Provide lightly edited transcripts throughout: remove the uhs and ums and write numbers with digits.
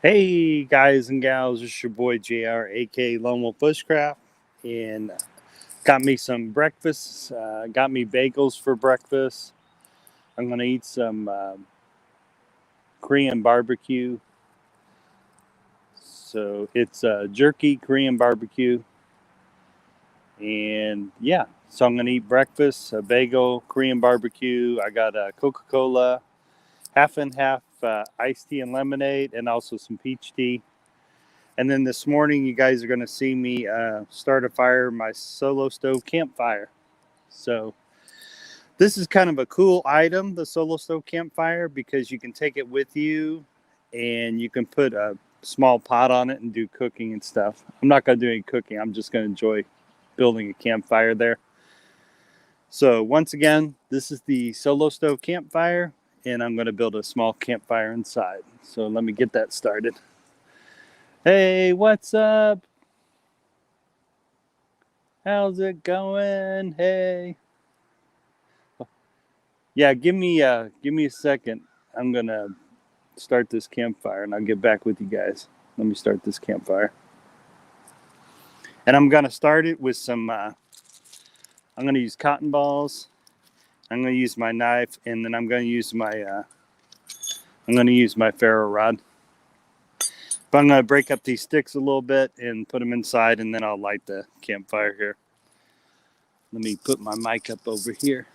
Hey guys and gals, it's your boy JR, aka Lone Wolf Bushcraft, and got me some breakfast. Got me bagels for breakfast. I'm gonna eat some Korean barbecue. So it's jerky Korean barbecue, and yeah. So I'm gonna eat breakfast, a bagel, Korean barbecue. I got a Coca-Cola, half and half iced tea and lemonade, and also some peach tea. And then this morning, you guys are going to see me start a fire, my solo stove campfire. So this is kind of a cool item, the solo stove campfire, because you can take it with you and you can put a small pot on it and do cooking and stuff. I'm not going to do any cooking. I'm just going to enjoy building a campfire there. So once again, this is the solo stove campfire, and I'm going to build a small campfire inside. So let me get that started. Hey, what's up? How's it going? Hey. Yeah, give me a second. I'm gonna start this campfire and I'll get back with you guys. Let me start this campfire. And I'm gonna start it with some I'm gonna use cotton balls. I'm gonna use my knife and then I'm gonna use my ferro rod. But I'm gonna break up these sticks a little bit and put them inside and then I'll light the campfire here. Let me put my mic up over here.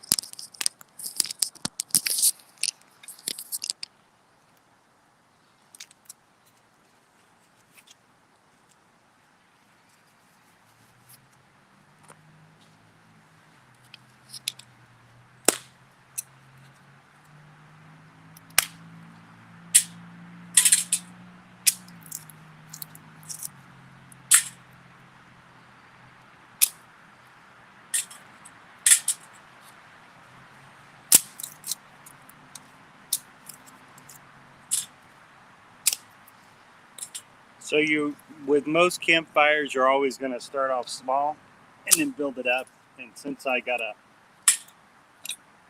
So with most campfires, you're always going to start off small and then build it up. And since I got a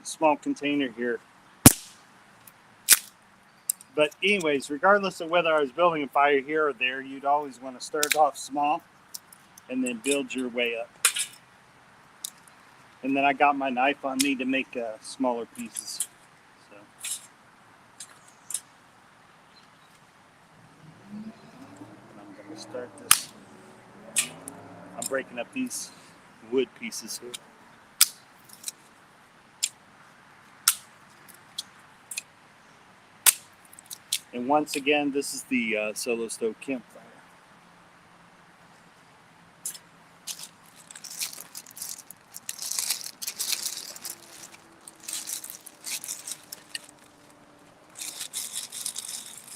small container here, but anyways, regardless of whether I was building a fire here or there, you'd always want to start off small and then build your way up. And then I got my knife on me to make smaller pieces. So I'm going to start this. I'm breaking up these wood pieces here. And once again, this is the solo stove campfire.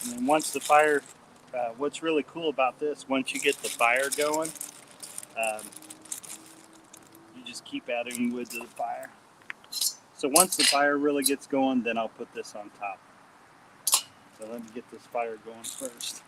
And then once the fire, what's really cool about this, once you get the fire going, um, you just keep adding wood to the fire. So once the fire really gets going, then I'll put this on top. So let me get this fire going first.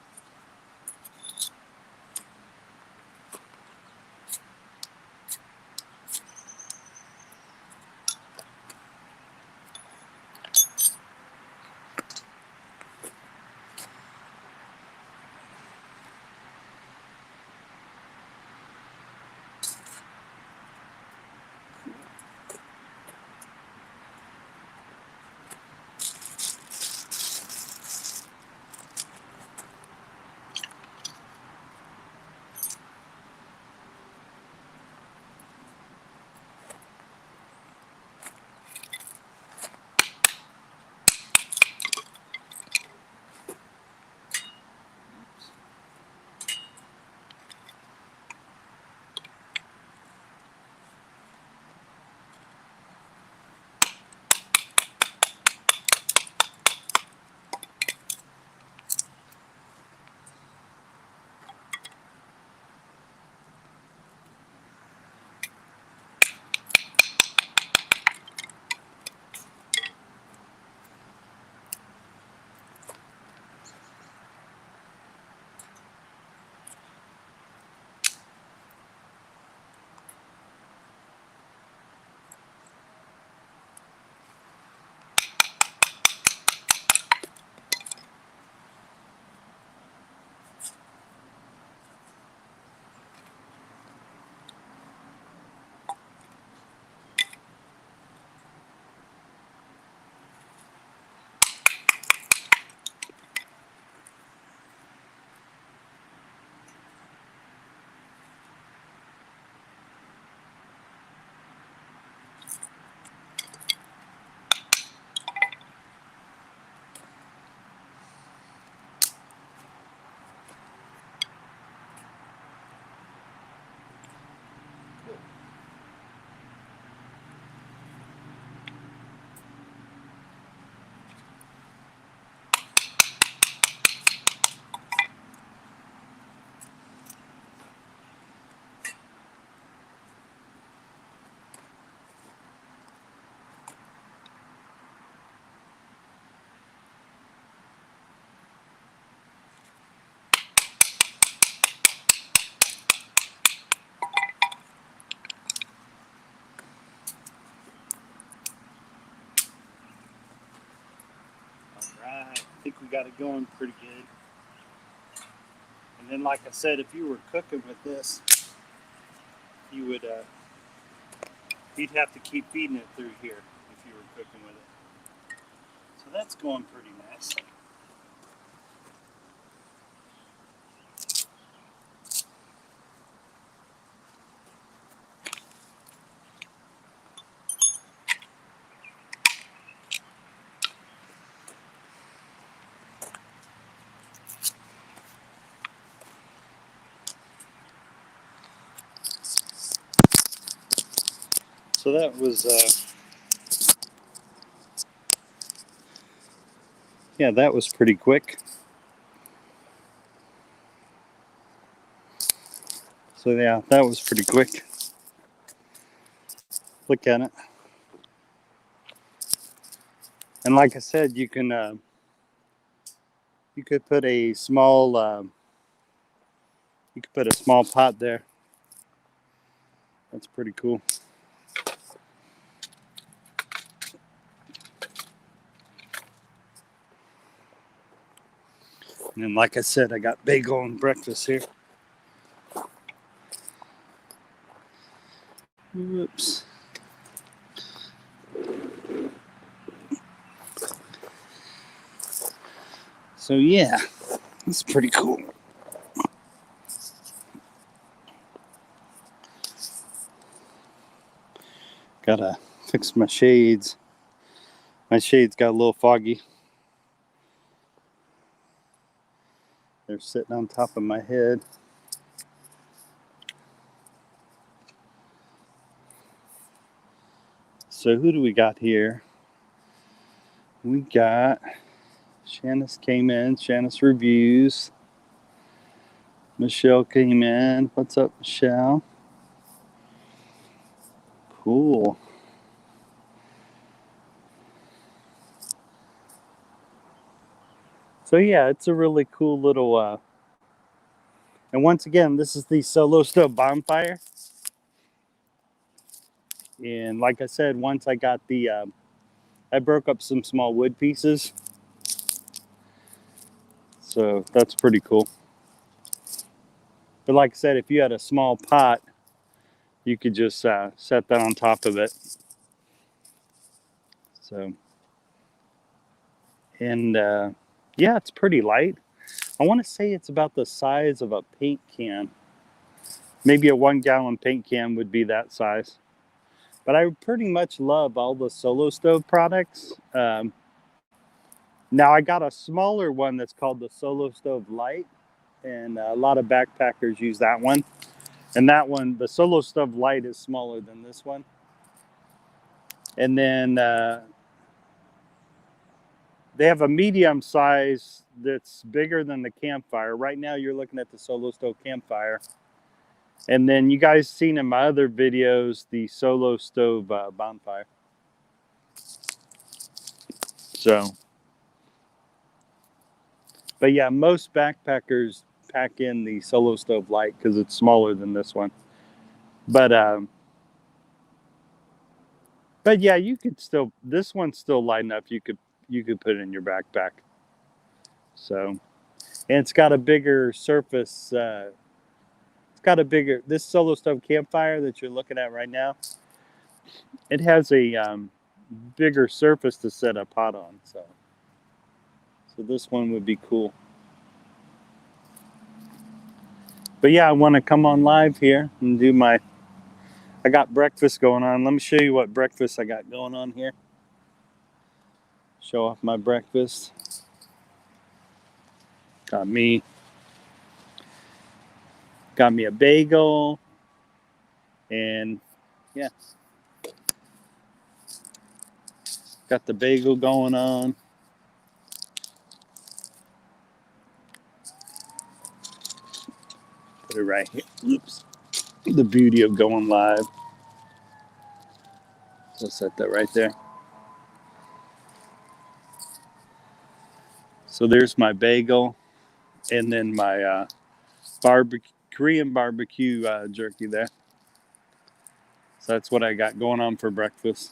we got it going pretty good. And then, like I said, if you were cooking with this, you would you'd have to keep feeding it through here if you were cooking with it. So that's going pretty nice. So that was, yeah, that was pretty quick. So yeah, that was pretty quick. Look at it. And like I said, you could put a small, you could put a small pot there. That's pretty cool. And then, like I said, I got bagel and breakfast here. Whoops. So yeah, it's pretty cool. Gotta fix my shades. My shades got a little foggy. They're sitting on top of my head. So who do we got here? We got Shanice came in. Shanice reviews. Michelle came in. What's up, Michelle? Cool. So yeah, it's a really cool little. And once again, this is the Solo Stove Bonfire. And like I said, once I got the, I broke up some small wood pieces. So that's pretty cool. But like I said, if you had a small pot, you could just set that on top of it. So, and yeah, it's pretty light. I want to say it's about the size of a paint can. Maybe a 1 gallon paint can would be that size. But I pretty much love all the Solo Stove products. Now I got a smaller one that's called the Solo Stove Light, and a lot of backpackers use that one. And that one, the Solo Stove Light, is smaller than this one. And then they have a medium size that's bigger than the Campfire. Right now you're looking at the Solo Stove Campfire. And then you guys seen in my other videos the Solo Stove Bonfire. So, but yeah, most backpackers pack in the Solo Stove Light because it's smaller than this one. But yeah, you could still, this one's still light enough. You could put it in your backpack. So, and it's got a bigger surface. It's got a bigger, this Solo Stove Campfire that you're looking at right now, it has a bigger surface to set a pot on. So this one would be cool. But yeah, I want to come on live here and do my, I got breakfast going on. Let me show you what breakfast I got going on here. Show off my breakfast. Got me a bagel, and yeah, got the bagel going on. Put it right here. Oops. The beauty of going live. So set that right there. So there's my bagel, and then my Korean barbecue jerky there. So that's what I got going on for breakfast.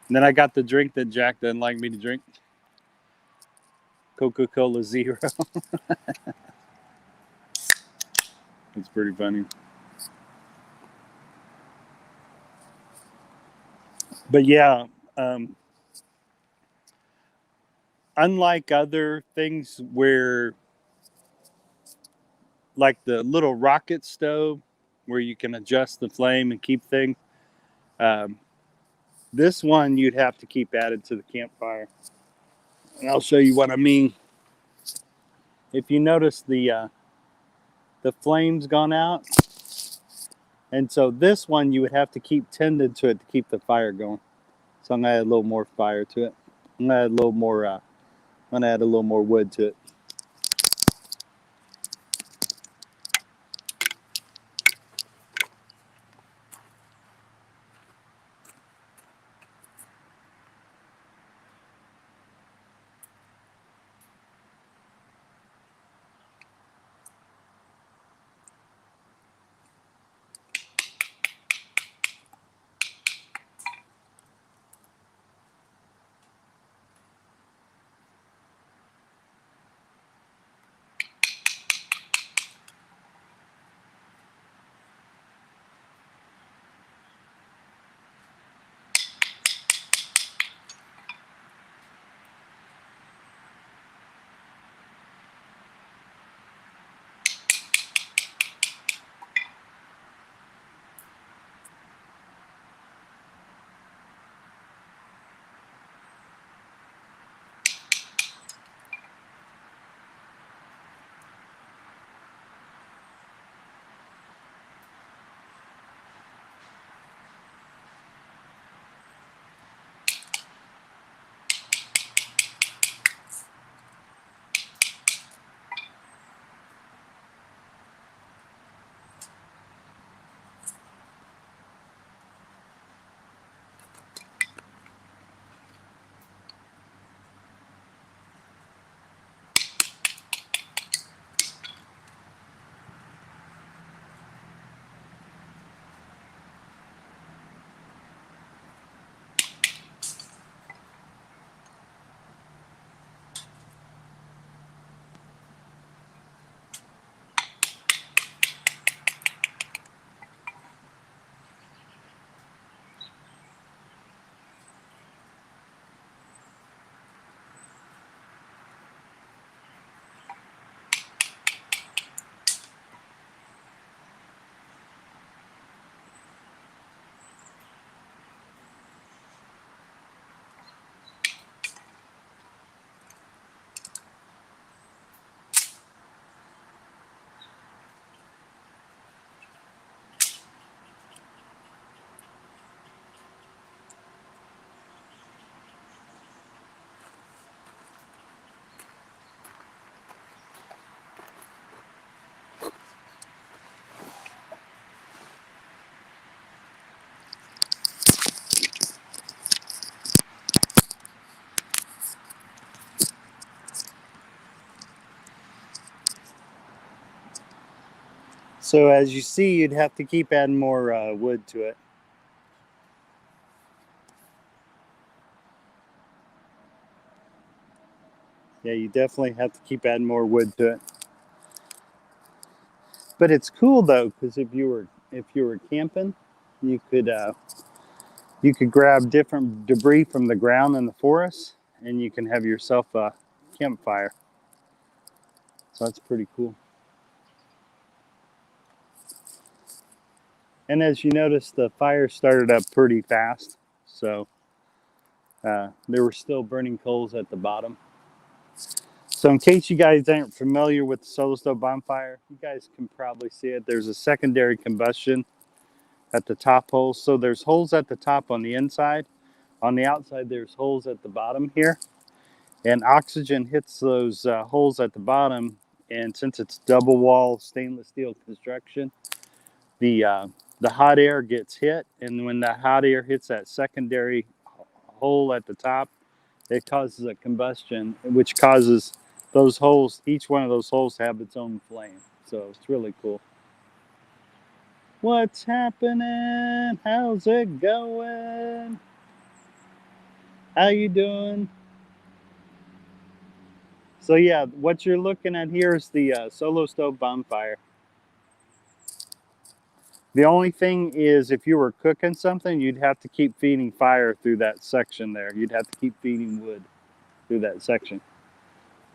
And then I got the drink that Jack doesn't like me to drink. Coca-Cola Zero. It's pretty funny. But yeah, unlike other things where, like the little rocket stove, where you can adjust the flame and keep things, um, this one you'd have to keep added to the campfire. And I'll show you what I mean. If you notice the flame's gone out, and so this one you would have to keep tended to it to keep the fire going. So I'm gonna add a little more fire to it. I'm gonna add a little more. I'm gonna add a little more wood to it. So as you see, you'd have to keep adding more wood to it. Yeah, you definitely have to keep adding more wood to it. But it's cool though, because if you were camping, you could grab different debris from the ground in the forest, and you can have yourself a campfire. So that's pretty cool. And as you notice, the fire started up pretty fast, so there were still burning coals at the bottom. So in case you guys aren't familiar with the solo stove bonfire, you guys can probably see it. There's a secondary combustion at the top holes. So there's holes at the top on the inside. On the outside, there's holes at the bottom here. And oxygen hits those holes at the bottom. And since it's double wall stainless steel construction, the hot air gets hit. And when that hot air hits that secondary hole at the top, it causes a combustion, which causes those holes, each one of those holes, to have its own flame. So it's really cool. What's happening? How's it going? How you doing? So yeah, what you're looking at here is the solo stove bonfire. The only thing is, if you were cooking something, you'd have to keep feeding fire through that section there. You'd have to keep feeding wood through that section.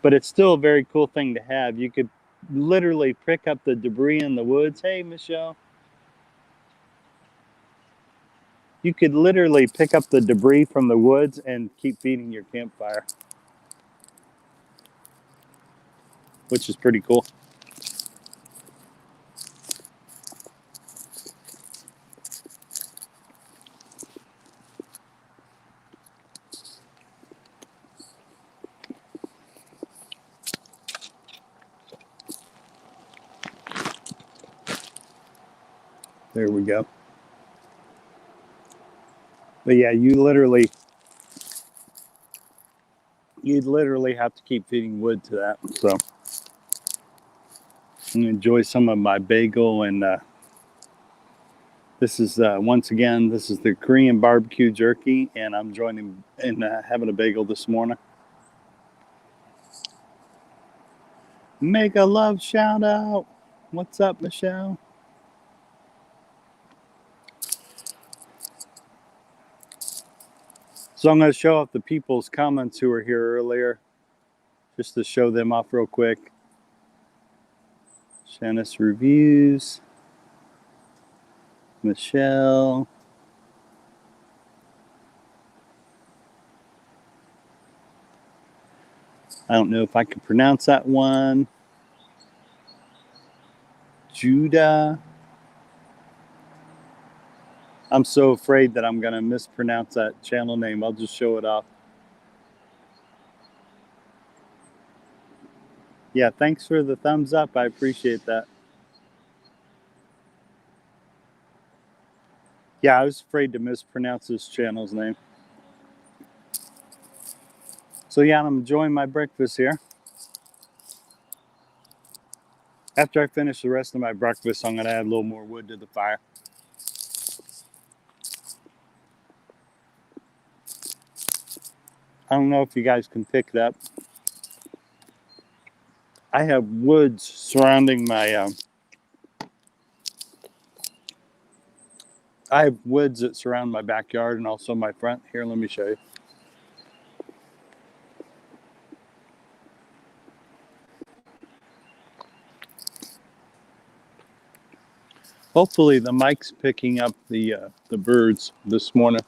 But it's still a very cool thing to have. You could literally pick up the debris in the woods. Hey, Michelle. You could literally pick up the debris from the woods and keep feeding your campfire, which is pretty cool. There we go. But yeah, you'd literally have to keep feeding wood to that. So I'm gonna enjoy some of my bagel, and this is once again, this is the Korean barbecue jerky, and I'm joining in having a bagel this morning. Make a love shout out. What's up, Michelle? So I'm going to show off the people's comments who were here earlier, just to show them off real quick. Shanice reviews. Michelle. I don't know if I can pronounce that one. Judah. I'm so afraid that I'm going to mispronounce that channel name. I'll just show it off. Yeah, thanks for the thumbs up. I appreciate that. Yeah, I was afraid to mispronounce this channel's name. So yeah, I'm enjoying my breakfast here. After I finish the rest of my breakfast, I'm going to add a little more wood to the fire. I don't know if you guys can pick it up. I have woods surrounding my I have woods that surround my backyard and also my front. Here, let me show you. Hopefully the mic's picking up the birds this morning.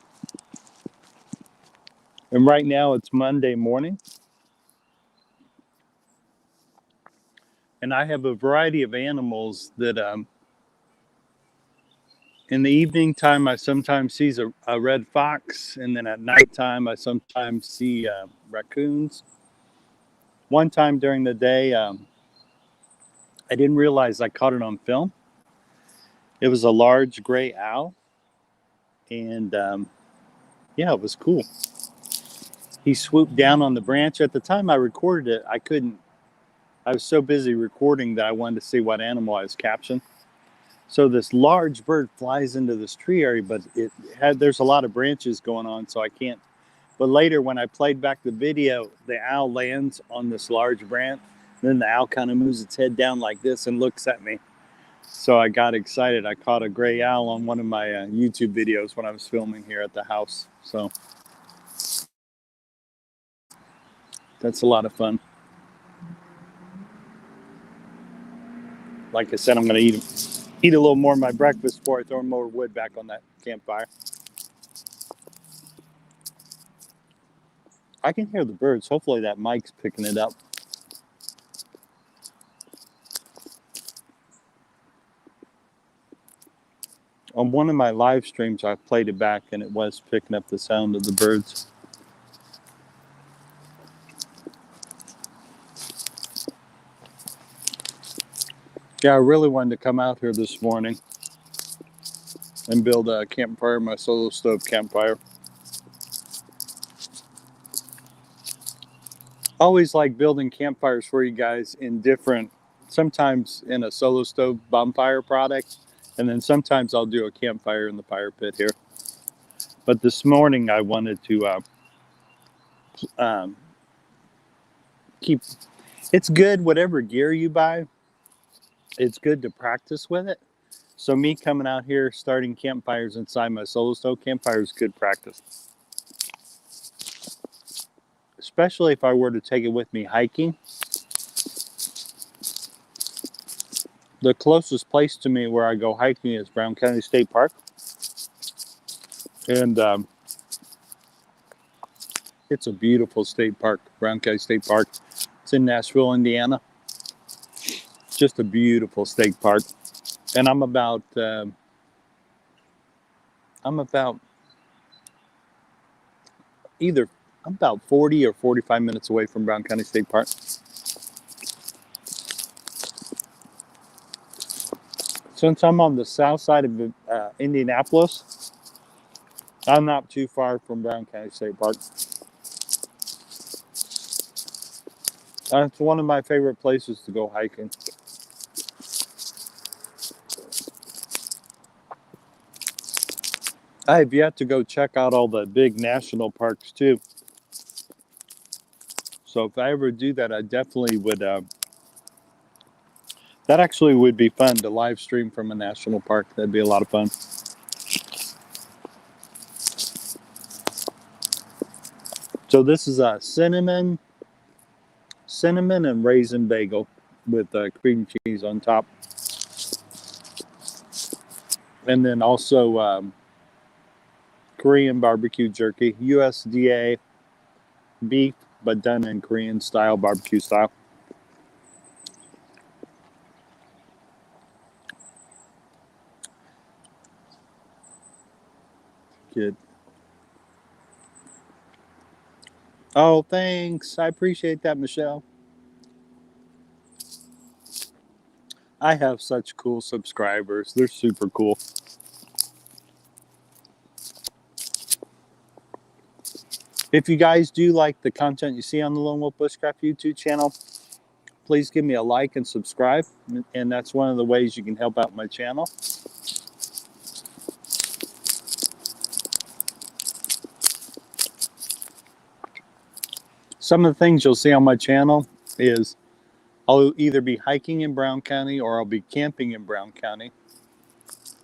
And right now it's Monday morning. And I have a variety of animals that in the evening time I sometimes see a red fox, and then at nighttime I sometimes see raccoons. One time during the day, I didn't realize I caught it on film. It was a large gray owl, and yeah, it was cool. He swooped down on the branch. At the time I recorded it, I was so busy recording that I wanted to see what animal I was capturing. So this large bird flies into this tree area, but there's a lot of branches going on, so I can't. But later when I played back the video, the owl lands on this large branch. Then the owl kind of moves its head down like this and looks at me. So I got excited. I caught a gray owl on one of my YouTube videos when I was filming here at the house. So that's a lot of fun. Like I said, I'm going to eat a little more of my breakfast before I throw more wood back on that campfire. I can hear the birds. Hopefully that mic's picking it up. On one of my live streams, I played it back and it was picking up the sound of the birds. Yeah, I really wanted to come out here this morning and build a campfire, my solo stove campfire. I always like building campfires for you guys in different, sometimes in a solo stove bonfire product, and then sometimes I'll do a campfire in the fire pit here. But this morning I wanted to keep. It's good, whatever gear you buy, it's good to practice with it. So me coming out here, starting campfires inside my solo stove, campfire is good practice. Especially if I were to take it with me hiking. The closest place to me where I go hiking is Brown County State Park. And it's a beautiful state park, Brown County State Park. It's in Nashville, Indiana. Just a beautiful state park. And I'm about either 40 or 45 minutes away from Brown County State Park. Since I'm on the south side of Indianapolis, I'm not too far from Brown County State Park. It's one of my favorite places to go hiking. I have yet to go check out all the big national parks too. So if I ever do that, I definitely would. That actually would be fun to live stream from a national park. That'd be a lot of fun. So this is a cinnamon and raisin bagel with cream cheese on top. And then also Korean barbecue jerky, USDA beef, but done in Korean style, barbecue style. Good. Oh, thanks. I appreciate that, Michelle. I have such cool subscribers. They're super cool. If you guys do like the content you see on the Lone Wolf Bushcraft YouTube channel, please give me a like and subscribe. And that's one of the ways you can help out my channel. Some of the things you'll see on my channel is I'll either be hiking in Brown County or I'll be camping in Brown County.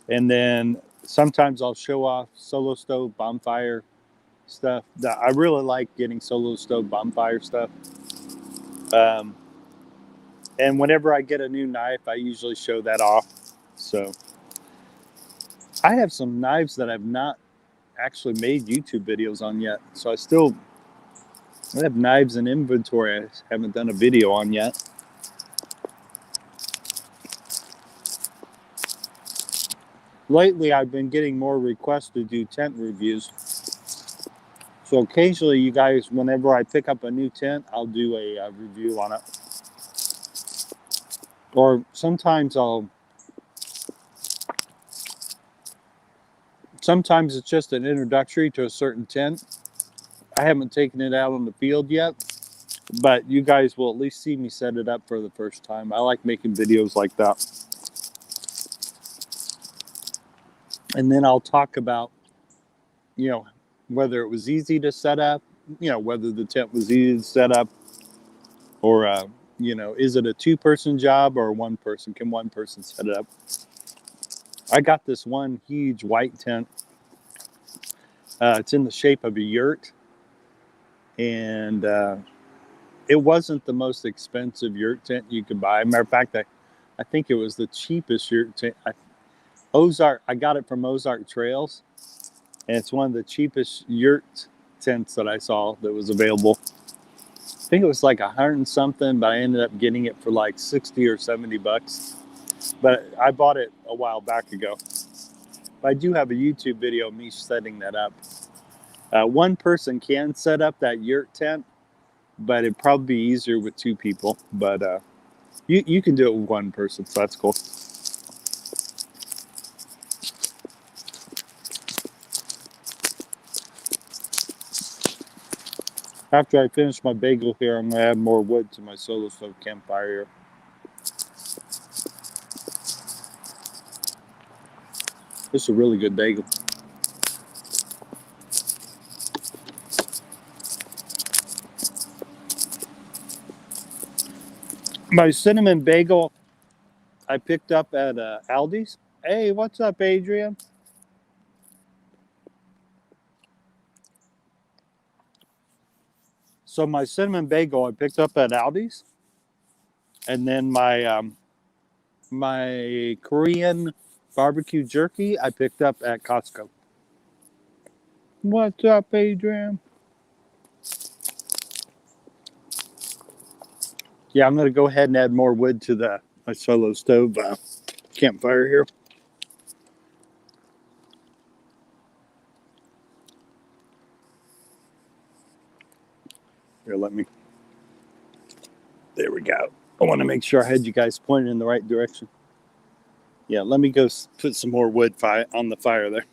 And then sometimes I'll show off solo stove bonfire stuff. I really like getting solo stove bonfire stuff. And whenever I get a new knife, I usually show that off. So I have some knives that I've not actually made YouTube videos on yet. So I have knives in inventory I haven't done a video on yet. Lately, I've been getting more requests to do tent reviews. So occasionally, you guys, whenever I pick up a new tent, I'll do a review on it. Or sometimes sometimes it's just an introductory to a certain tent. I haven't taken it out on the field yet, but you guys will at least see me set it up for the first time. I like making videos like that. And then I'll talk about, whether it was easy to set up, whether the tent was easy to set up, or, is it a two-person job or one person? Can one person set it up? I got this one huge white tent. It's in the shape of a yurt. And it wasn't the most expensive yurt tent you could buy. Matter of fact, I think it was the cheapest yurt tent. I got it from Ozark Trails, and it's one of the cheapest yurt tents that I saw that was available. I think it was like $100 and something, but I ended up getting it for like $60 or $70. But I bought it a while back ago. But I do have a YouTube video of me setting that up. One person can set up that yurt tent, but it'd probably be easier with two people. But you can do it with one person, so that's cool. After I finish my bagel here, I'm going to add more wood to my solo stove campfire here. This is a really good bagel. My cinnamon bagel I picked up at Aldi's. Hey, what's up, Adrian? So my cinnamon bagel I picked up at Aldi's, and then my Korean barbecue jerky I picked up at Costco. What's up, Adrian? Yeah, I'm gonna go ahead and add more wood to my solo stove campfire here. Here, let me. There we go. I want to make sure I had you guys pointed in the right direction. Yeah, let me go put some more wood on the fire there.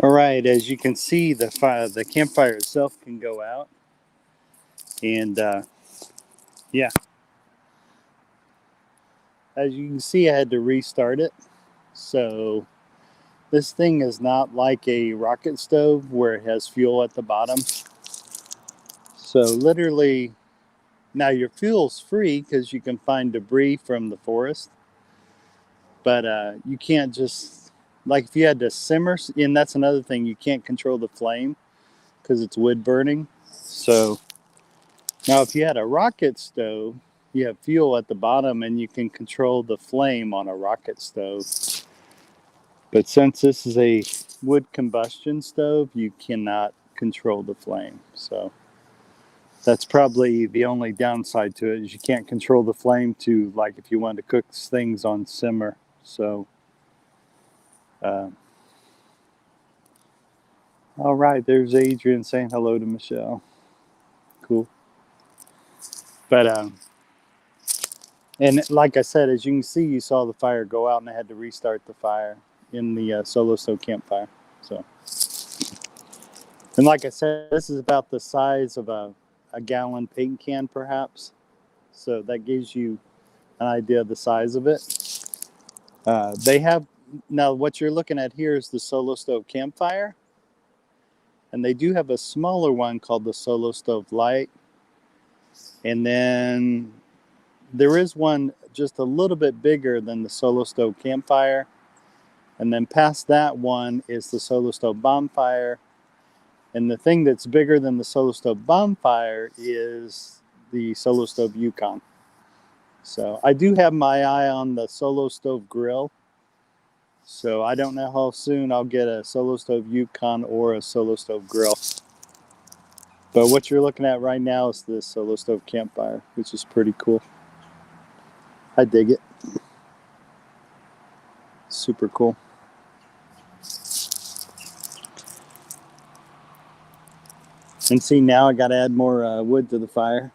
All right, as you can see, the campfire itself can go out, and yeah, as you can see, I had to restart it. So this thing is not like a rocket stove where it has fuel at the bottom. So literally, now your fuel's free because you can find debris from the forest, but you can't just, like if you had to simmer, and that's another thing, you can't control the flame because it's wood burning. So now if you had a rocket stove, you have fuel at the bottom and you can control the flame on a rocket stove. But since this is a wood combustion stove, you cannot control the flame. So that's probably the only downside to it, is you can't control the flame to, like if you wanted to cook things on simmer. So all right, there's Adrian saying hello to Michelle. Cool. But and like I said, as you can see, you saw the fire go out, and I had to restart the fire in the solo stove campfire. So, and like I said, this is about the size of a gallon paint can, perhaps. So that gives you an idea of the size of it. They have, now what you're looking at here is the solo stove campfire, and they do have a smaller one called the solo stove light, and then there is one just a little bit bigger than the solo stove campfire, and then past that one is the solo stove bonfire, and the thing that's bigger than the solo stove bonfire is the solo stove Yukon. So I do have my eye on the solo stove grill. So I don't know how soon I'll get a solo stove Yukon or a solo stove grill. But what you're looking at right now is the solo stove campfire, which is pretty cool. I dig it. Super cool. And see, now I got to add more wood to the fire.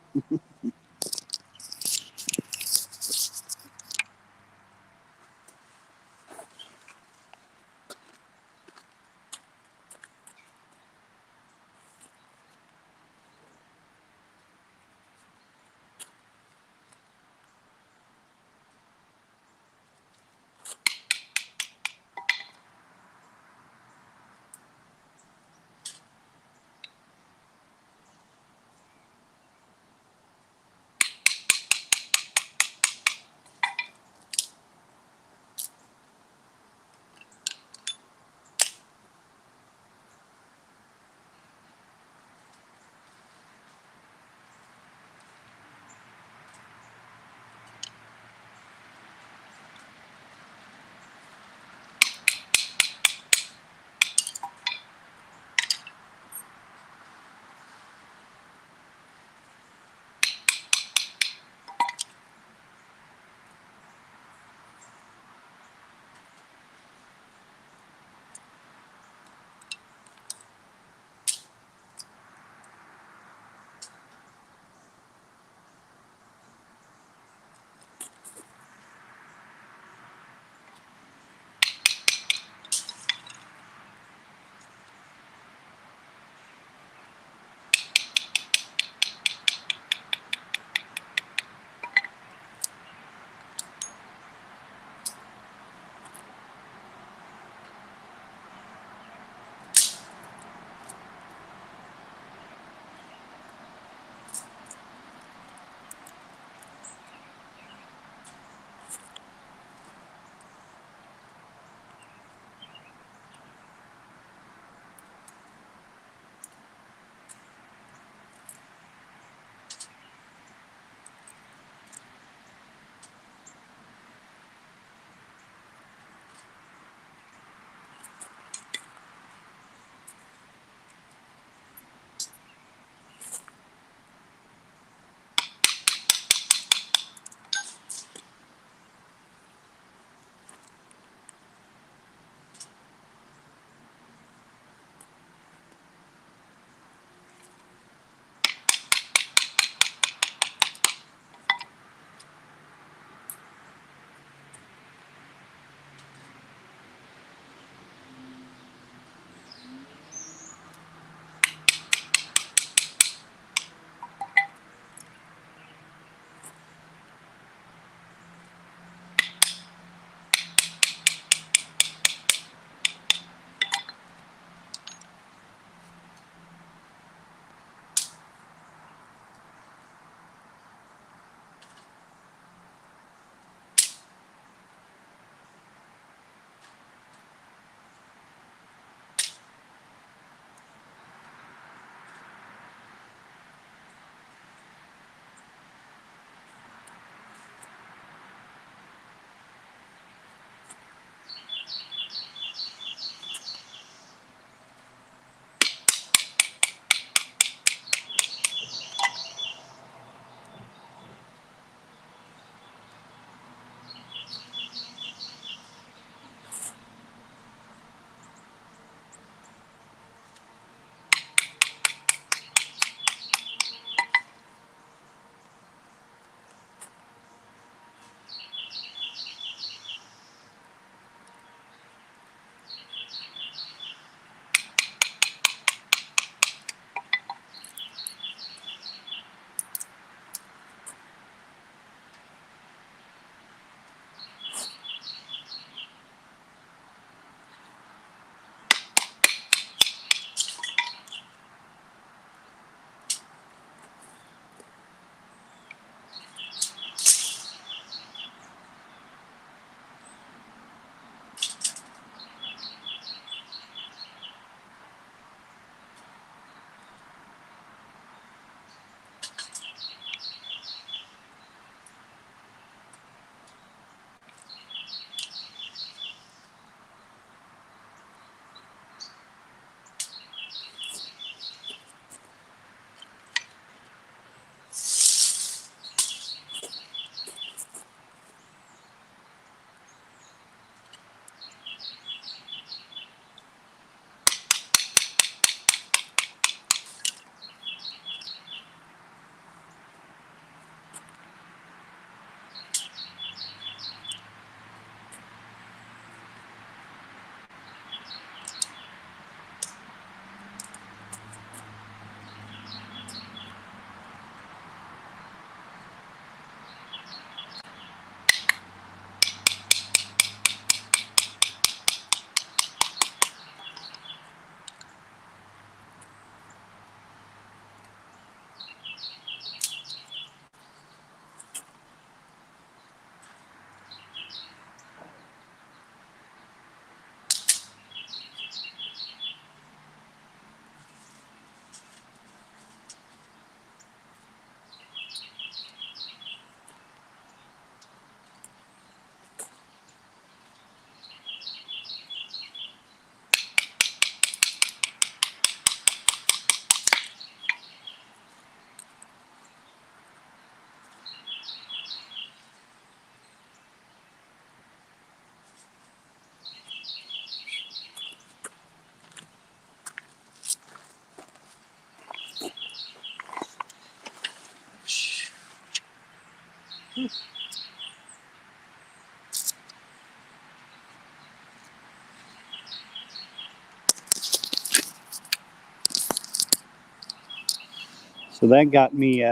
So that got me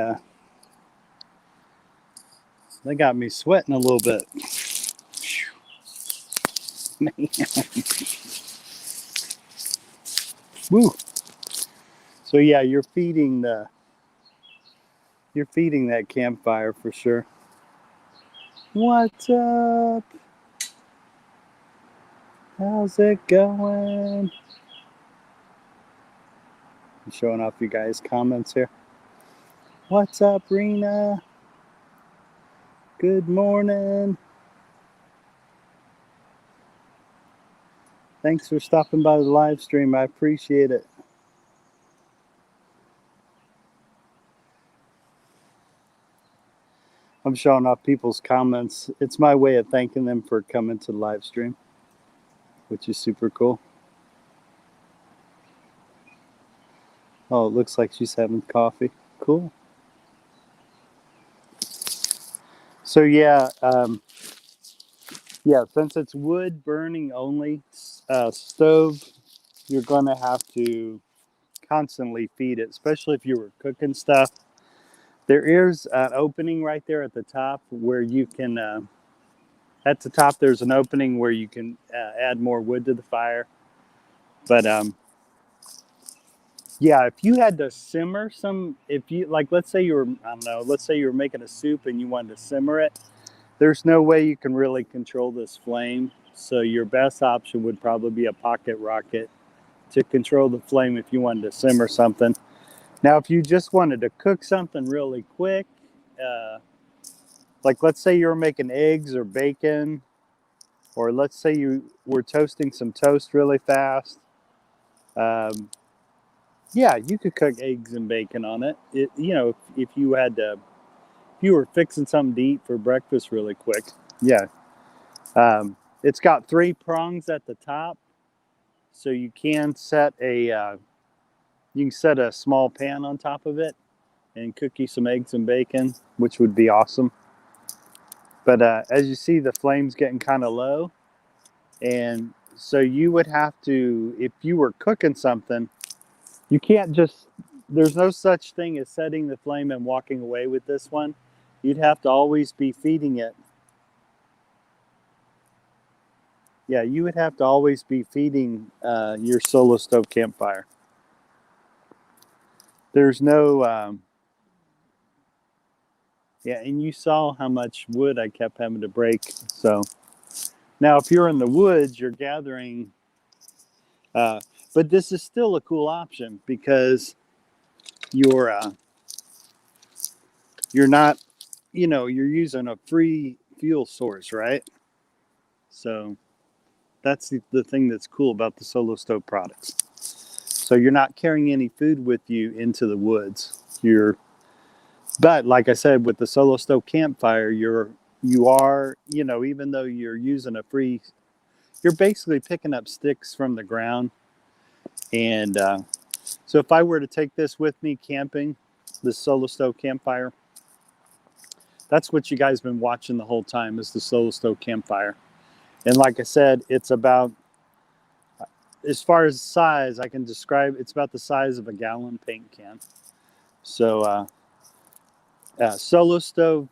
sweating a little bit. Man. Woo. So yeah, you're feeding that campfire for sure. What's up? How's it going? I'm showing off you guys' comments here. What's up, Rena? Good morning. Thanks for stopping by the live stream. I appreciate it. I'm showing off people's comments. It's my way of thanking them for coming to the live stream, which is super cool. Oh, it looks like she's having coffee. Cool. So yeah, since it's wood burning only stove, you're gonna have to constantly feed it, especially if you were cooking stuff. There is an opening right there at the top where you can, at the top there's an opening where you can add more wood to the fire. But yeah, if you had to simmer some, if you, like, let's say you were, I don't know, let's say you were making a soup and you wanted to simmer it, there's no way you can really control this flame. So your best option would probably be a pocket rocket to control the flame if you wanted to simmer something. Now, if you just wanted to cook something really quick, like let's say you were making eggs or bacon, or let's say you were toasting some toast really fast, yeah, you could cook eggs and bacon on it. You know, if you were fixing something to eat for breakfast really quick, yeah. It's got 3 prongs at the top, so you can set a small pan on top of it and cook you some eggs and bacon, which would be awesome. But as you see, the flame's getting kind of low, and so you would have to, if you were cooking something, you can't just, there's no such thing as setting the flame and walking away with this one. You'd have to always be feeding it. Yeah, you would have to always be feeding your solo stove campfire. There's no, yeah, and you saw how much wood I kept having to break. So now if you're in the woods, you're gathering, but this is still a cool option because you're not, you know, you're using a free fuel source, right? So that's the thing that's cool about the solo stove products. So you're not carrying any food with you into the woods. But like I said, with the solo stove campfire, you are, you know, even though you're using a free, you're basically picking up sticks from the ground. And so if I were to take this with me camping, this solo stove campfire, that's what you guys have been watching the whole time, is the solo stove campfire. And like I said, it's about, as far as size, I can describe, it's about the size of a gallon paint can. So Solo Stove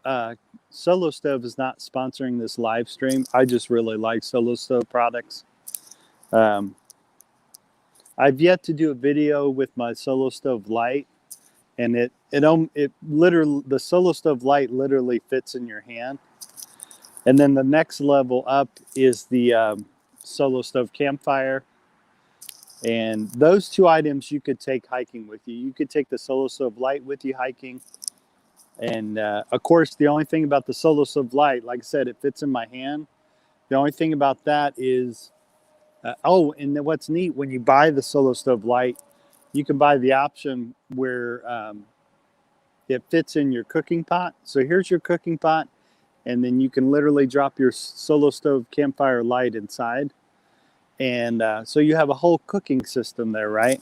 is not sponsoring this live stream. I just really like Solo Stove products. I've yet to do a video with my Solo Stove Lite, and it literally, the Solo Stove Lite literally fits in your hand. And then the next level up is the Solo Stove Campfire. And those 2 items you could take hiking with you. You could take the Solo Stove Lite with you hiking. And of course, the only thing about the Solo Stove Lite, like I said, it fits in my hand. The only thing about that is, and then what's neat, when you buy the Solo Stove Lite, you can buy the option where it fits in your cooking pot. So here's your cooking pot, and then you can literally drop your Solo Stove Campfire Lite inside. And so you have a whole cooking system there, right?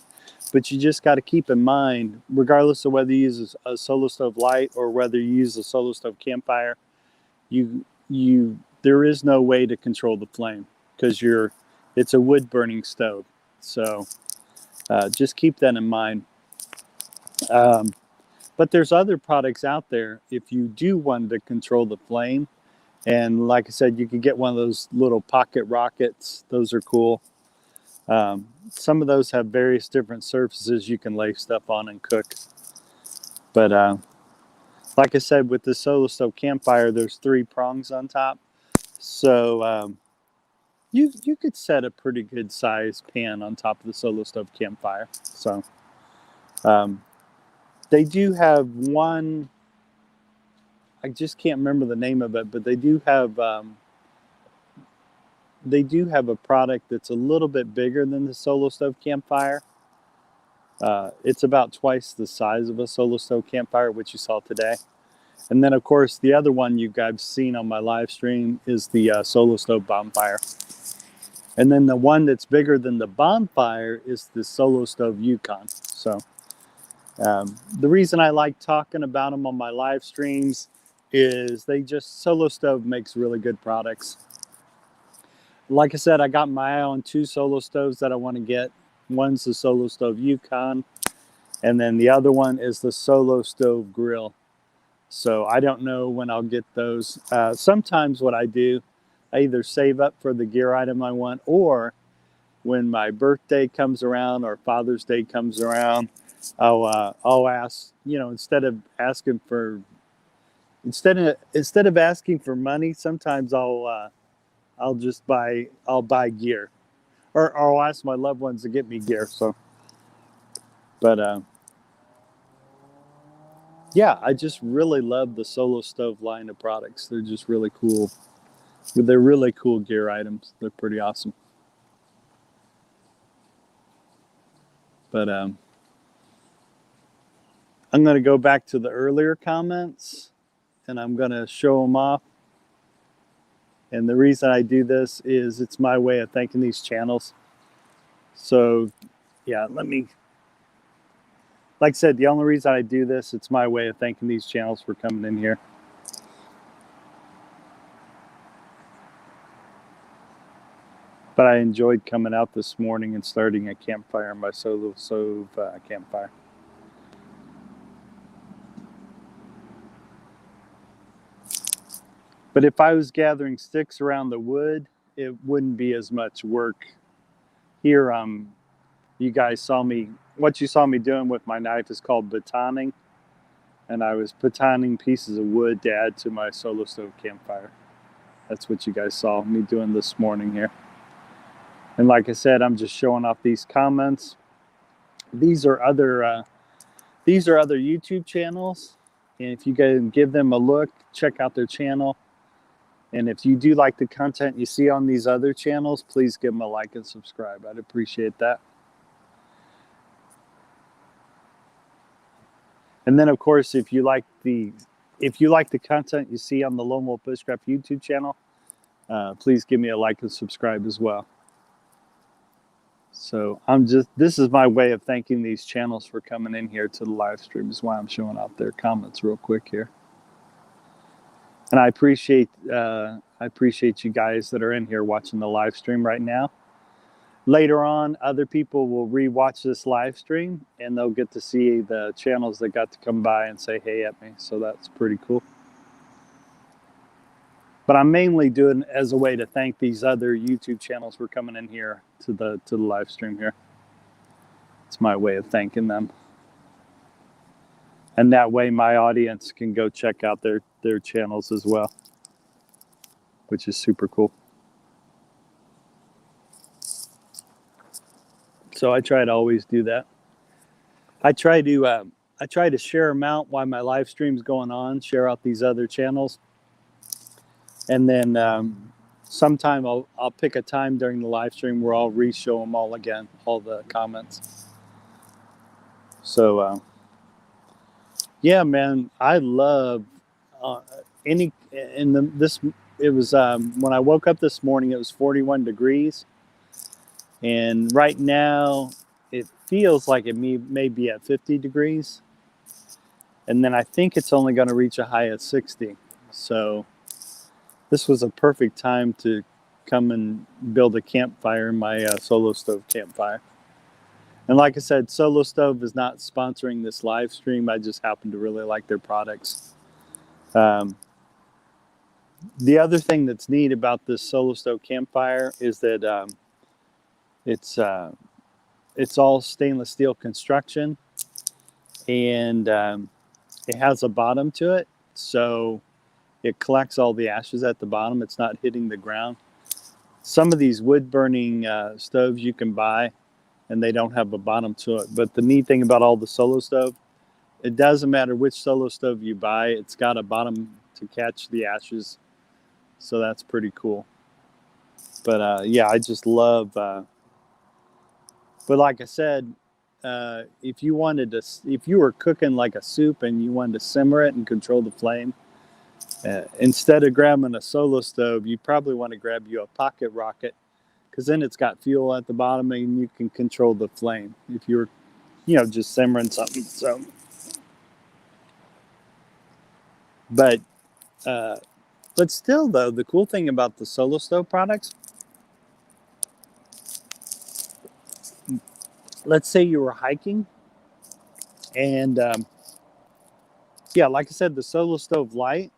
But you just got to keep in mind, regardless of whether you use a Solo Stove Light or whether you use a Solo Stove Campfire, there is no way to control the flame because it's a wood burning stove. So just keep that in mind. But there's other products out there if you do want to control the flame. And like I said, you can get one of those little pocket rockets. Those are cool. Some of those have various different surfaces you can lay stuff on and cook. But like I said, with the Solo Stove Campfire, there's 3 prongs on top. So you could set a pretty good size pan on top of the Solo Stove Campfire. So they do have one, I just can't remember the name of it, but they do have a product that's a little bit bigger than the Solo Stove Campfire. It's about twice the size of a Solo Stove Campfire, which you saw today. And then, of course, the other one you guys seen on my live stream is the Solo Stove Bonfire. And then the one that's bigger than the Bonfire is the Solo Stove Yukon. So the reason I like talking about them on my live streams is Solo Stove makes really good products. Like I said, I got my eye on 2 Solo Stoves that I want to get. One's the Solo Stove Yukon, and then the other one is the Solo Stove Grill. So I don't know when I'll get those. Sometimes what I do, I either save up for the gear item I want, or when my birthday comes around or Father's Day comes around, I'll ask, instead of asking for money, sometimes I'll buy gear, or I'll ask my loved ones to get me gear. So, but yeah, I just really love the Solo Stove line of products. They're just really cool. They're really cool gear items. They're pretty awesome. But I'm going to go back to the earlier comments, and I'm going to show them off. And the reason I do this is it's my way of thanking these channels. So, yeah, like I said, the only reason I do this, it's my way of thanking these channels for coming in here. But I enjoyed coming out this morning and starting a campfire on my Solo Stove Campfire. But if I was gathering sticks around the wood, it wouldn't be as much work. Here, you guys saw me, what you saw me doing with my knife is called batoning. And I was batoning pieces of wood to add to my Solo Stove Campfire. That's what you guys saw me doing this morning here. And like I said, I'm just showing off these comments. These are other YouTube channels. And if you guys give them a look, check out their channel. And if you do like the content you see on these other channels, please give them a like and subscribe. I'd appreciate that. And then, of course, if you like the content you see on the Lone Wolf Bushcraft YouTube channel, please give me a like and subscribe as well. So this is my way of thanking these channels for coming in here to the live stream. Is why I'm showing off their comments real quick here. And I appreciate you guys that are in here watching the live stream right now. Later on, other people will re-watch this live stream and they'll get to see the channels that got to come by and say hey at me. So that's pretty cool. But I'm mainly doing it as a way to thank these other YouTube channels for coming in here to the live stream here. It's my way of thanking them. And that way my audience can go check out their channels as well, which is super cool. So I try to always do that. I try to share them out while my live stream's going on, share out these other channels. And then sometime I'll pick a time during the live stream where I'll re-show them all again, all the comments. So yeah, man, I love when I woke up this morning, it was 41 degrees. And right now it feels like it may be at 50 degrees. And then I think it's only going to reach a high of 60. So this was a perfect time to come and build a campfire in my Solo Stove campfire. And like I said, Solo Stove is not sponsoring this live stream. I just happen to really like their products. The other thing that's neat about this Solo Stove campfire is that it's all stainless steel construction, and it has a bottom to it, so it collects all the ashes at the bottom. It's not hitting the ground. Some of these wood burning stoves you can buy, and they don't have a bottom to it. But the neat thing about all the Solo Stove, it doesn't matter which Solo Stove you buy, it's got a bottom to catch the ashes. So that's pretty cool. But yeah, I just love, but like I said, if you were cooking like a soup and you wanted to simmer it and control the flame, instead of grabbing a Solo Stove, you probably want to grab you a pocket rocket, because then it's got fuel at the bottom and you can control the flame if you're, just simmering something. So, but still though, the cool thing about the Solo Stove products, let's say you were hiking and yeah, like I said, the Solo Stove Light,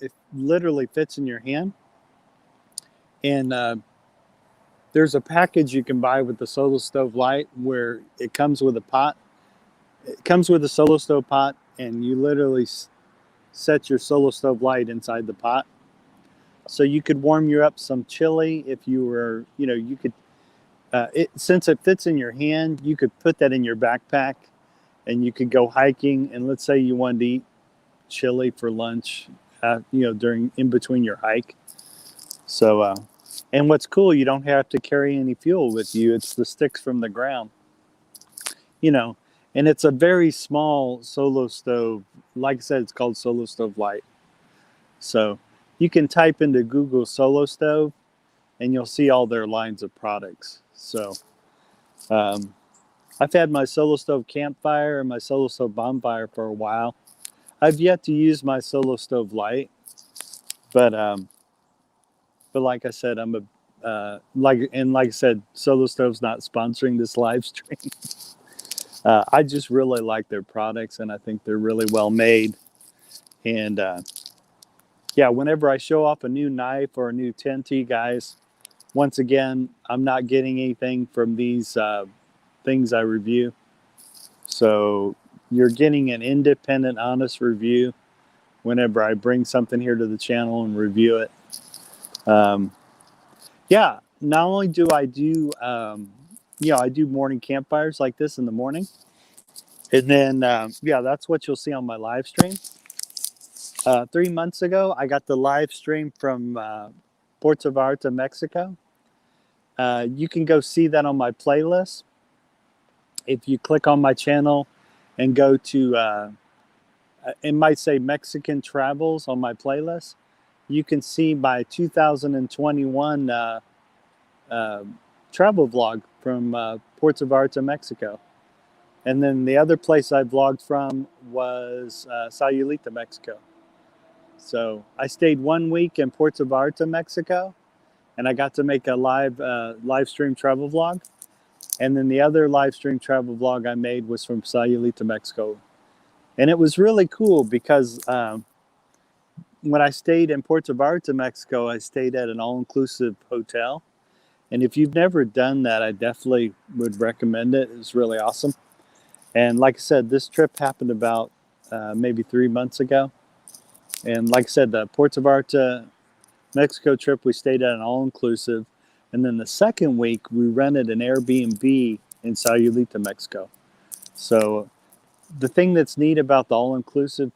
it literally fits in your hand. And there's a package you can buy with the Solo Stove Light where it comes with a pot. It comes with a Solo Stove pot, and you literally set your Solo Stove Light inside the pot. So you could warm you up some chili if you were, you could, since it fits in your hand, you could put that in your backpack and you could go hiking. And let's say you wanted to eat chili for lunch, in between your hike. So, and what's cool, you don't have to carry any fuel with you. It's the sticks from the ground, and it's a very small Solo Stove. Like I said, it's called Solo Stove Light. So you can type into Google Solo Stove and you'll see all their lines of products. So I've had my Solo Stove Campfire and my Solo Stove Bonfire for a while. I've yet to use my Solo Stove Light, but like I said, I'm like I said, Solo Stove's not sponsoring this live stream. I just really like their products, and I think they're really well made. And yeah, whenever I show off a new knife or a new 10T, guys, once again, I'm not getting anything from these things I review. So you're getting an independent, honest review whenever I bring something here to the channel and review it. Yeah, not only do I do, I do morning campfires like this in the morning. And then, yeah, that's what you'll see on my live stream. 3 months ago, I got the live stream from Puerto Vallarta, Mexico. You can go see that on my playlist. If you click on my channel and go to, it might say Mexican Travels on my playlist, you can see my 2021 travel vlog from Puerto Vallarta, Mexico. And then the other place I vlogged from was Sayulita, Mexico. So I stayed 1 week in Puerto Vallarta, Mexico, and I got to make a live stream travel vlog. And then the other live stream travel vlog I made was from Sayulita, Mexico. And it was really cool because when I stayed in Puerto Vallarta, Mexico, I stayed at an all-inclusive hotel. And if you've never done that, I definitely would recommend it. It was really awesome. And like I said, this trip happened about maybe 3 months ago. And like I said, the Puerto Vallarta, Mexico trip, we stayed at an all-inclusive. And then the second week, we rented an Airbnb in Sayulita, Mexico. So the thing that's neat about the all-inclusive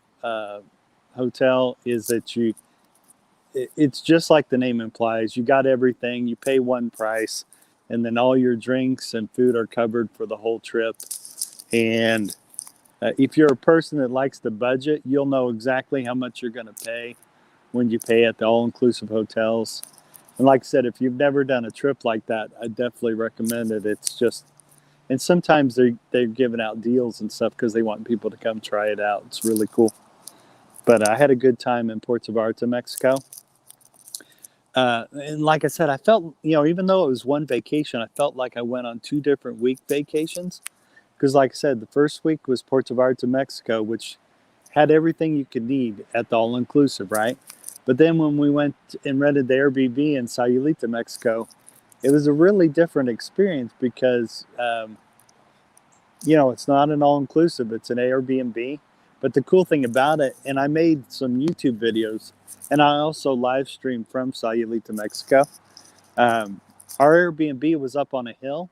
hotel is that it's just like the name implies. You got everything. You pay one price. And then all your drinks and food are covered for the whole trip. And if you're a person that likes the budget, you'll know exactly how much you're going to pay when you pay at the all-inclusive hotels. And like I said, if you've never done a trip like that, I definitely recommend it. And sometimes they're giving out deals and stuff because they want people to come try it out. It's really cool. But I had a good time in Puerto Vallarta, Mexico. And like I said, I felt, even though it was one vacation, I felt like I went on 2 different week vacations. Because like I said, the first week was Puerto Vallarta, Mexico, which had everything you could need at the all-inclusive, right? But then when we went and rented the Airbnb in Sayulita, Mexico, it was a really different experience because, it's not an all-inclusive, it's an Airbnb. But the cool thing about it, and I made some YouTube videos, and I also live streamed from Sayulita, Mexico. Um, our Airbnb was up on a hill,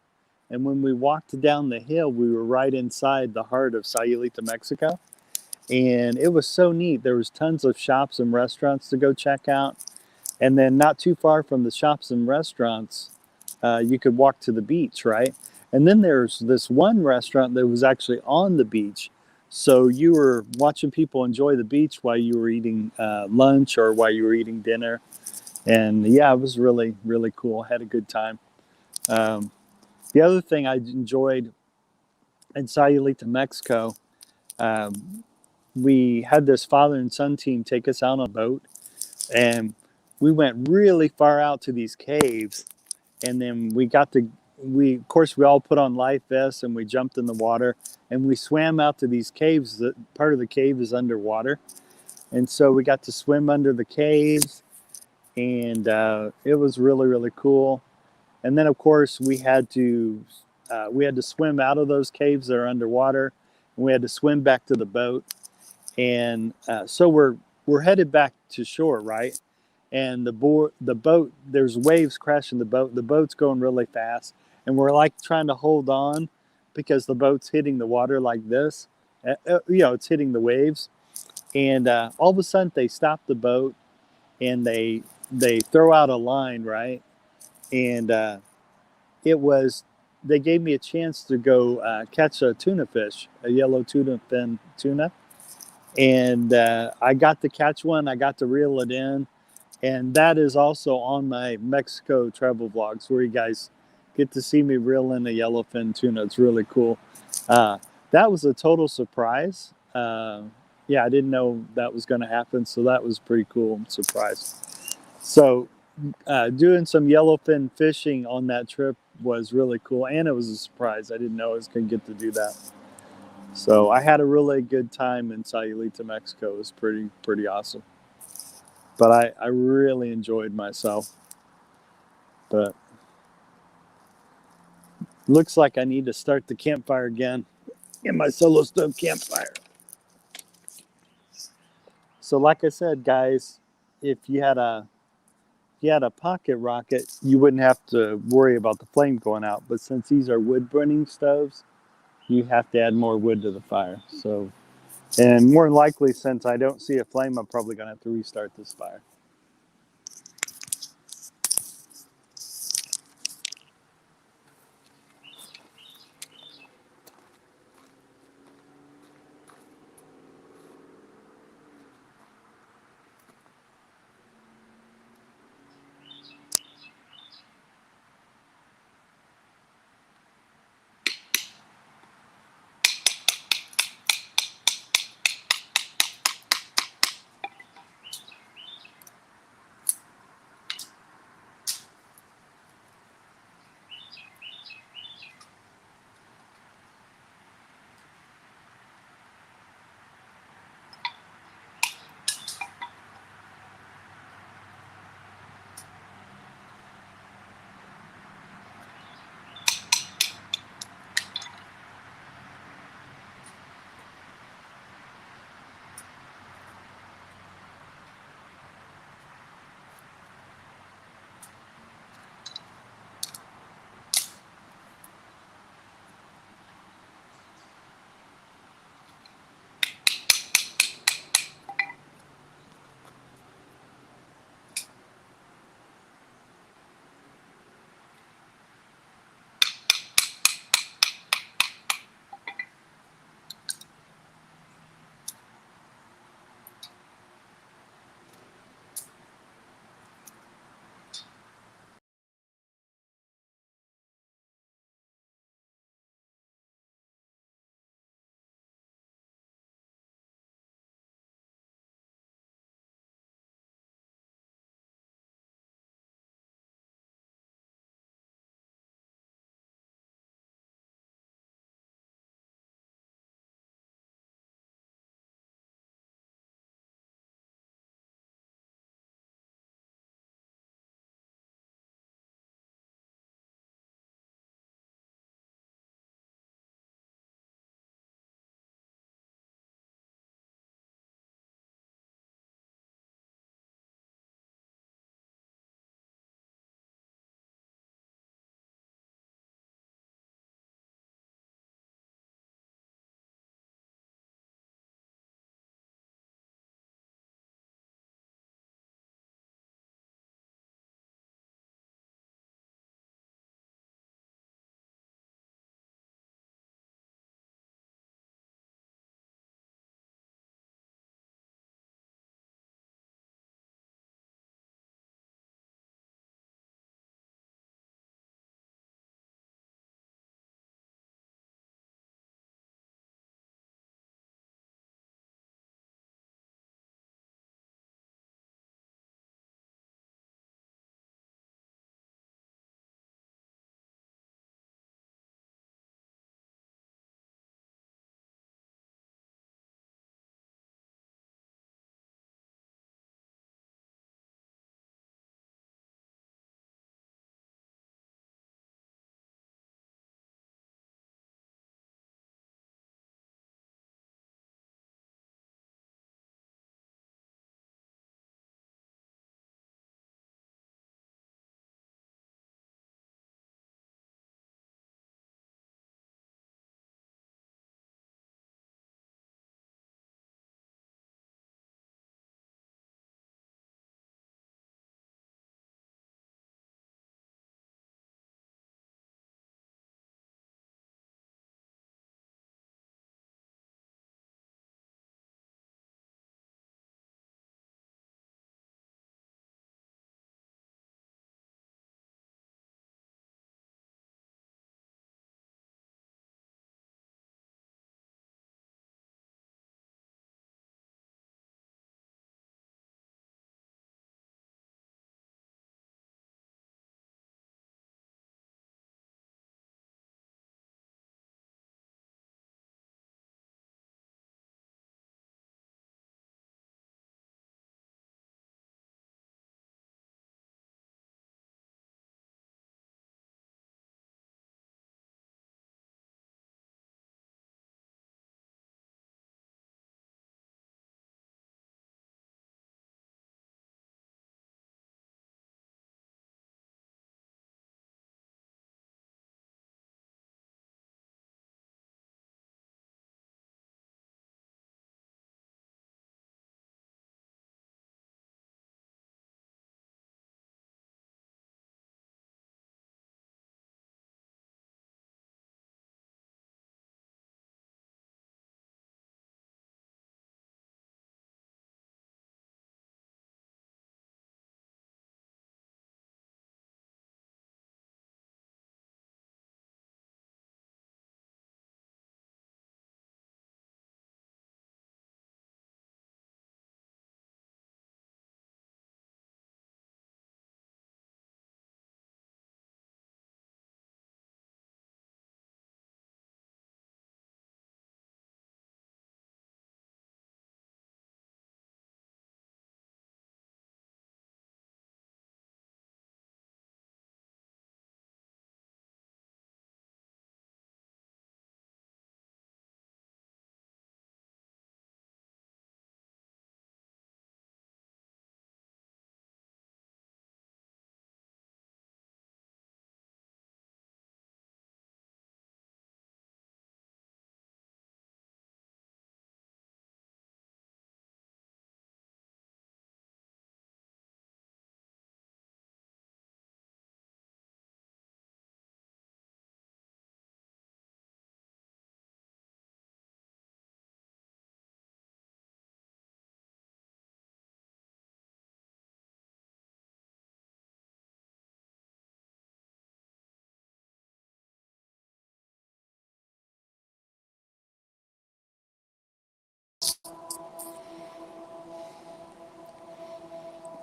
and when we walked down the hill, we were right inside the heart of Sayulita, Mexico. And it was so neat. There was tons of shops and restaurants to go check out. And then not too far from the shops and restaurants, you could walk to the beach, right? And then there's this one restaurant that was actually on the beach. So you were watching people enjoy the beach while you were eating lunch or while you were eating dinner. And yeah, it was really, really cool. I had a good time. The other thing I enjoyed in Sayulita, Mexico, we had this father and son team take us out on a boat, and we went really far out to these caves. And then of course, we all put on life vests and we jumped in the water and we swam out to these caves. That part of the cave is underwater. And so we got to swim under the caves, and it was really, really cool. And then, of course, we had to swim out of those caves that are underwater, and we had to swim back to the boat. And so we're headed back to shore, right? And the boat, there's waves crashing the boat. The boat's going really fast, and we're like trying to hold on because the boat's hitting the water like this. It's hitting the waves, and all of a sudden they stop the boat and they throw out a line, right? And they gave me a chance to go catch a tuna fish, a yellow tuna fin tuna. And I got to catch one. I got to reel it in. And that is also on my Mexico travel vlogs where you guys get to see me reel in a yellowfin tuna. It's really cool. That was a total surprise. Yeah, I didn't know that was going to happen. So that was a pretty cool surprise. So doing some yellowfin fishing on that trip was really cool. And it was a surprise. I didn't know I was going to get to do that. So I had a really good time in Sayulita, Mexico. It was pretty awesome. But I really enjoyed myself. But looks like I need to start the campfire again in my solo stove campfire. So like I said, guys, if you had a pocket rocket, you wouldn't have to worry about the flame going out. But since these are wood burning stoves, you have to add more wood to the fire. So, and more than likely, since I don't see a flame, I'm probably going to have to restart this fire.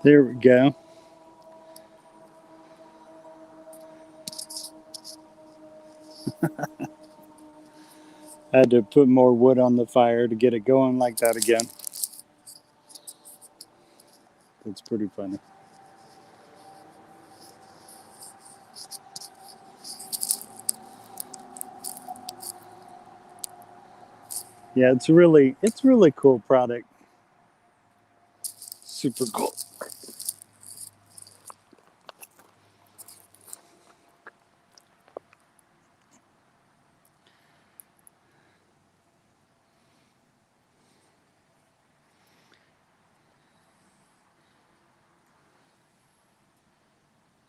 There we go. I had to put more wood on the fire to get it going like that again. That's pretty funny. Yeah, it's really cool product. Super cool.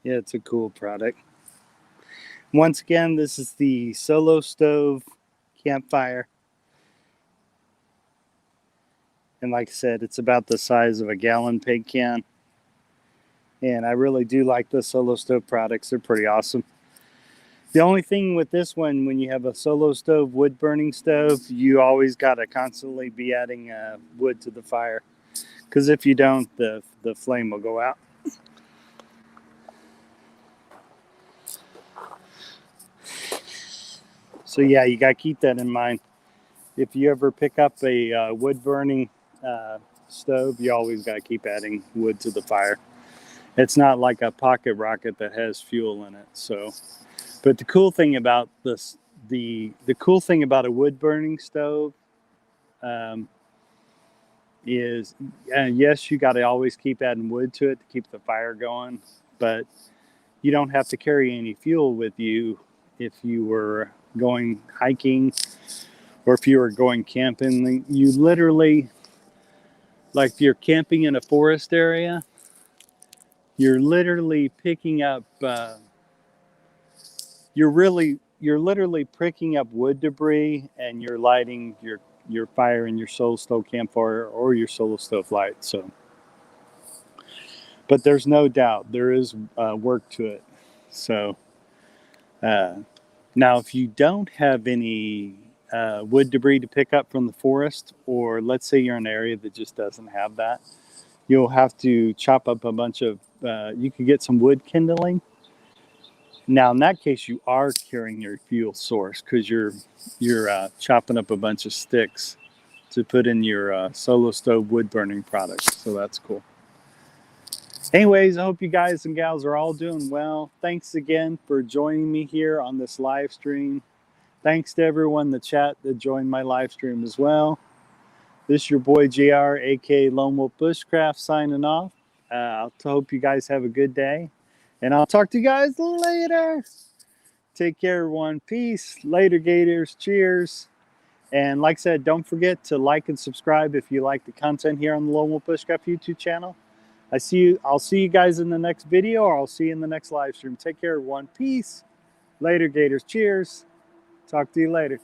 Yeah, it's a cool product. Once again, this is the Solo Stove Campfire. And like I said, it's about the size of a gallon paint can. And I really do like the Solo Stove products. They're pretty awesome. The only thing with this one, when you have a Solo Stove wood burning stove, you always got to constantly be adding wood to the fire. Because if you don't, the flame will go out. So yeah, you got to keep that in mind. If you ever pick up a wood burning stove, you always got to keep adding wood to the fire. It's not like a pocket rocket that has fuel in it. So, but the cool thing about this, the cool thing about a wood burning stove is, yes, you got to always keep adding wood to it to keep the fire going, but you don't have to carry any fuel with you if you were going hiking or if you were going camping. You literally, like if you're camping in a forest area, you're literally picking up, you're literally picking up wood debris and you're lighting your fire in your Solo Stove Campfire or your Solo Stove light. So, but there's no doubt there is work to it. So, now if you don't have any wood debris to pick up from the forest, or let's say you're in an area that just doesn't have that, you'll have to chop up a bunch of, you can get some wood kindling. Now, in that case, you are carrying your fuel source because you're chopping up a bunch of sticks to put in your Solo Stove wood burning product. So that's cool. Anyways, I hope you guys and gals are all doing well. Thanks again for joining me here on this live stream. Thanks to everyone in the chat that joined my live stream as well. This is your boy JR, aka Lone Wolf Bushcraft, signing off. I hope you guys have a good day, and I'll talk to you guys later. Take care, everyone. Peace. Later, Gators. Cheers. And like I said, don't forget to like and subscribe if you like the content here on the Lone Wolf Bushcraft YouTube channel. I'll see you guys in the next video, or I'll see you in the next live stream. Take care, everyone. Peace. Later, Gators. Cheers. Talk to you later.